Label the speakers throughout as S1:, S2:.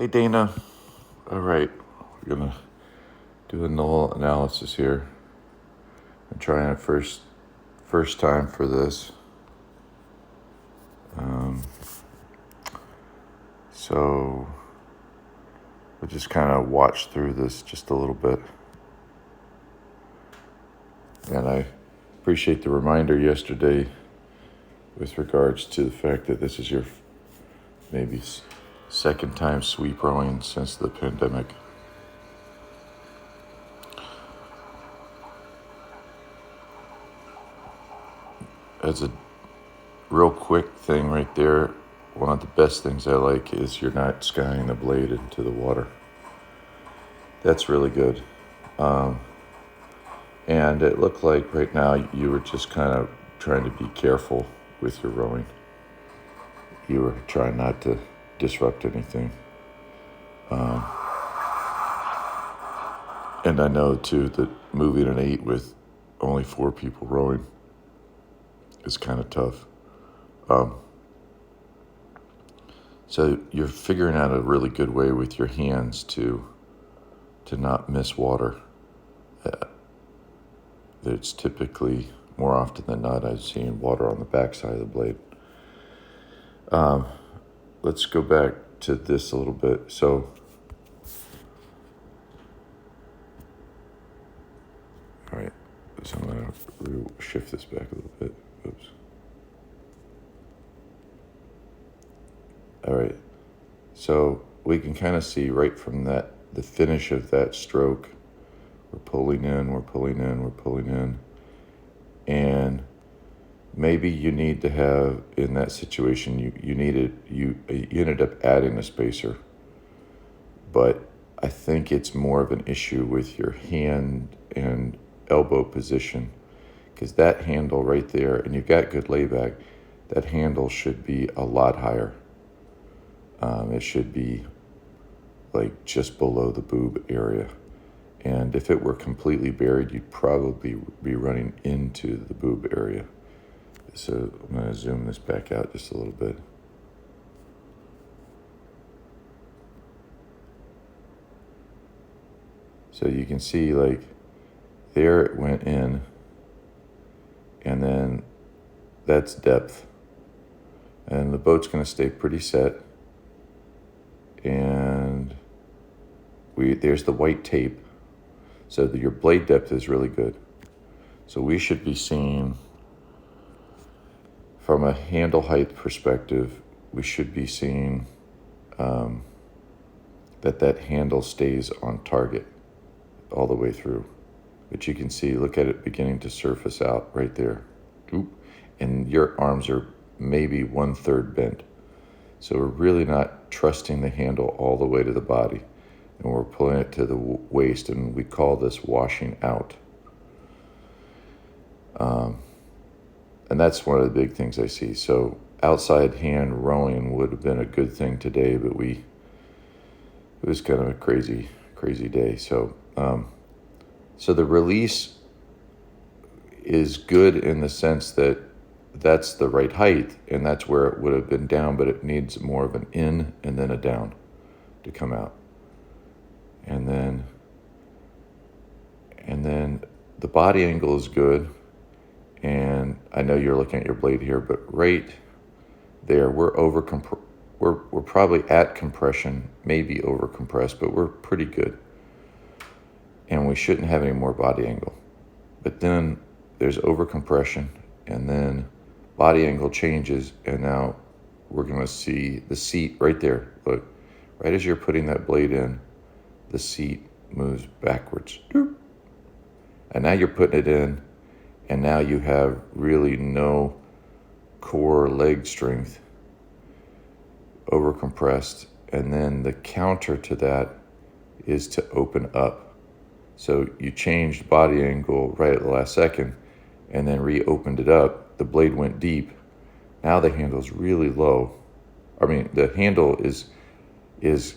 S1: Hey Dana. All right, we're gonna do a null analysis here. I'm trying it first time for this. So we'll just kind of watch through this just a little bit. And I appreciate the reminder yesterday with regards to the fact that this is your maybe second time sweep rowing since the pandemic. As a real quick thing right there, one of the best things I like is you're not skying the blade into the water. That's really good. And it looked like right now you were just kind of trying to be careful with your rowing. You were trying not to disrupt anything. And I know too that moving an 8 with only 4 people rowing is kind of tough. So you're figuring out a really good way with your hands to not miss water. It's typically, more often than not, I'm seeing water on the backside of the blade. Let's go back to this a little bit. So, all right, so I'm going to shift this back a little bit. Oops. All right, so we can kind of see right from the finish of that stroke, we're pulling in, we're pulling in, we're pulling in. And maybe you need to have, in that situation, you ended up adding a spacer. But I think it's more of an issue with your hand and elbow position, because that handle right there, and you've got good layback, that handle should be a lot higher. It should be like just below the boob area. And if it were completely buried, you'd probably be running into the boob area. So I'm going to zoom this back out just a little bit. So you can see, like, there it went in, and then that's depth. And the boat's going to stay pretty set. And there's the white tape. So your blade depth is really good. So we should be seeing, from a handle height perspective, we should be seeing that handle stays on target all the way through. But you can see, look at it beginning to surface out right there. Oop. And your arms are maybe 1/3 bent. So we're really not trusting the handle all the way to the body. And we're pulling it to the waist, and we call this washing out. And that's one of the big things I see. So outside hand rowing would have been a good thing today, but it was kind of a crazy day. So so the release is good in the sense that that's the right height, and that's where it would have been down, but it needs more of an in and then a down to come out. And then the body angle is good. And I know you're looking at your blade here, but right there, we're probably at compression, maybe over compressed, but we're pretty good. And we shouldn't have any more body angle. But then there's over compression, and then body angle changes, and now we're going to see the seat right there. Look, right as you're putting that blade in, the seat moves backwards. And now you're putting it in, and now you have really no core leg strength, over compressed. And then the counter to that is to open up. So you changed body angle right at the last second and then reopened it up. The blade went deep. Now the handle's really low. I mean, the handle is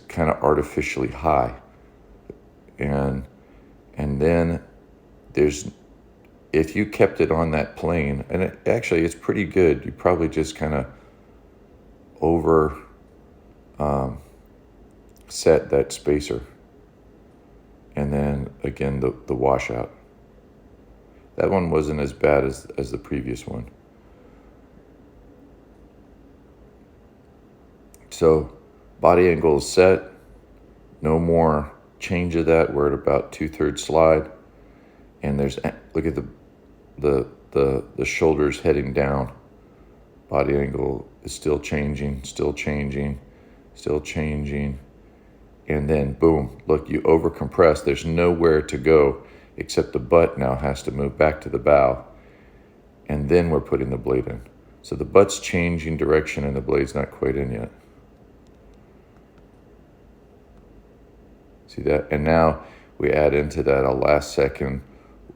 S1: kind of artificially high. And then if you kept it on that plane, and it's pretty good, you probably just kind of set, that spacer. And then again, the washout. That one wasn't as bad as the previous one. So body angle is set. No more change of that. We're at about 2/3 slide. And there's, look at the shoulders heading down. Body angle is still changing, still changing, still changing. And then boom, look, you over compress. There's nowhere to go except the butt now has to move back to the bow. And then we're putting the blade in. So the butt's changing direction and the blade's not quite in yet. See that? And now we add into that a last second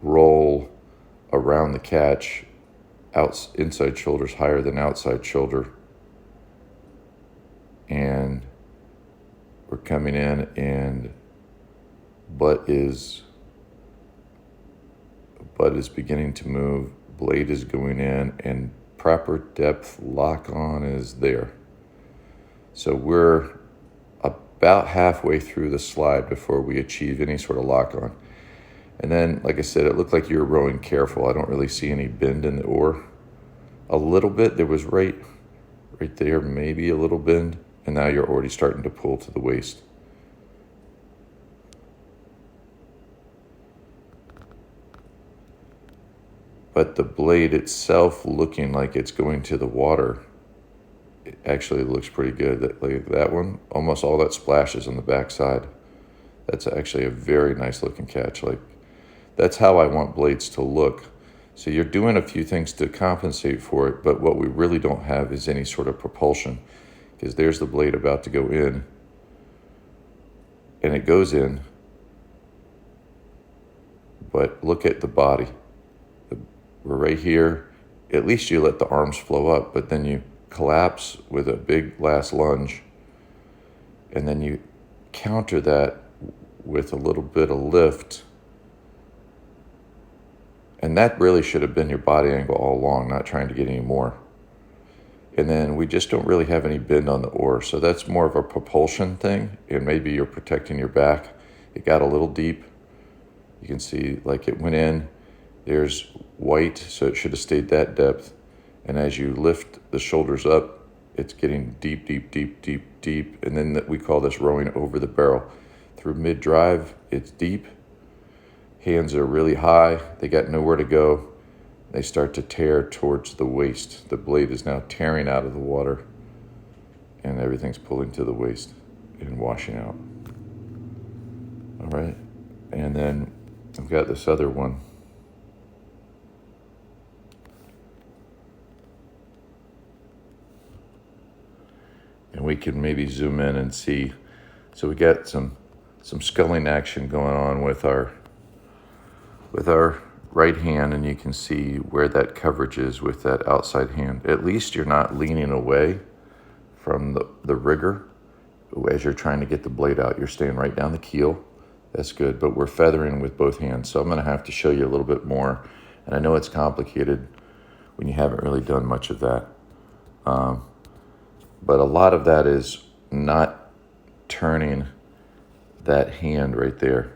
S1: roll around the catch, inside shoulders higher than outside shoulder. And we're coming in and butt is beginning to move, blade is going in, and proper depth lock on is there. So we're about halfway through the slide before we achieve any sort of lock on. And then, like I said, it looked like you were rowing careful. I don't really see any bend in the oar. A little bit, there was right there, maybe a little bend, and now you're already starting to pull to the waist. But the blade itself looking like it's going to the water, it actually looks pretty good. Like that one, almost all that splashes on the backside. That's actually a very nice looking catch. Like, that's how I want blades to look. So you're doing a few things to compensate for it, but what we really don't have is any sort of propulsion, because there's the blade about to go in, and it goes in, but look at the body. We're right here. At least you let the arms flow up, but then you collapse with a big last lunge, and then you counter that with a little bit of lift. And that really should have been your body angle all along, not trying to get any more. And then we just don't really have any bend on the oar, so that's more of a propulsion thing, and maybe you're protecting your back. It got a little deep. You can see like it went in. There's white, so it should have stayed that depth. And as you lift the shoulders up, it's getting deep, deep, deep, deep, deep. And then we call this rowing over the barrel. Through mid-drive, it's deep. Hands are really high. They got nowhere to go. They start to tear towards the waist. The blade is now tearing out of the water, and everything's pulling to the waist and washing out. All right. And then I've got this other one. And we can maybe zoom in and see. So we got some sculling action going on with our right hand, and you can see where that coverage is with that outside hand. At least you're not leaning away from the rigger as you're trying to get the blade out. You're staying right down the keel. That's good, but we're feathering with both hands. So I'm gonna have to show you a little bit more. And I know it's complicated when you haven't really done much of that. But a lot of that is not turning that hand right there.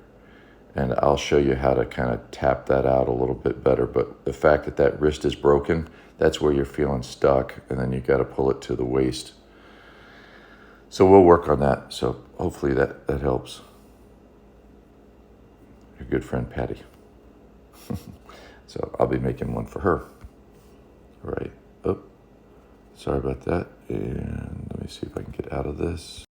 S1: And I'll show you how to kind of tap that out a little bit better. But the fact that that wrist is broken, that's where you're feeling stuck, and then you got to pull it to the waist. So we'll work on that. So hopefully that helps. Your good friend Patty. So I'll be making one for her. All right. Oh, sorry about that. And let me see if I can get out of this.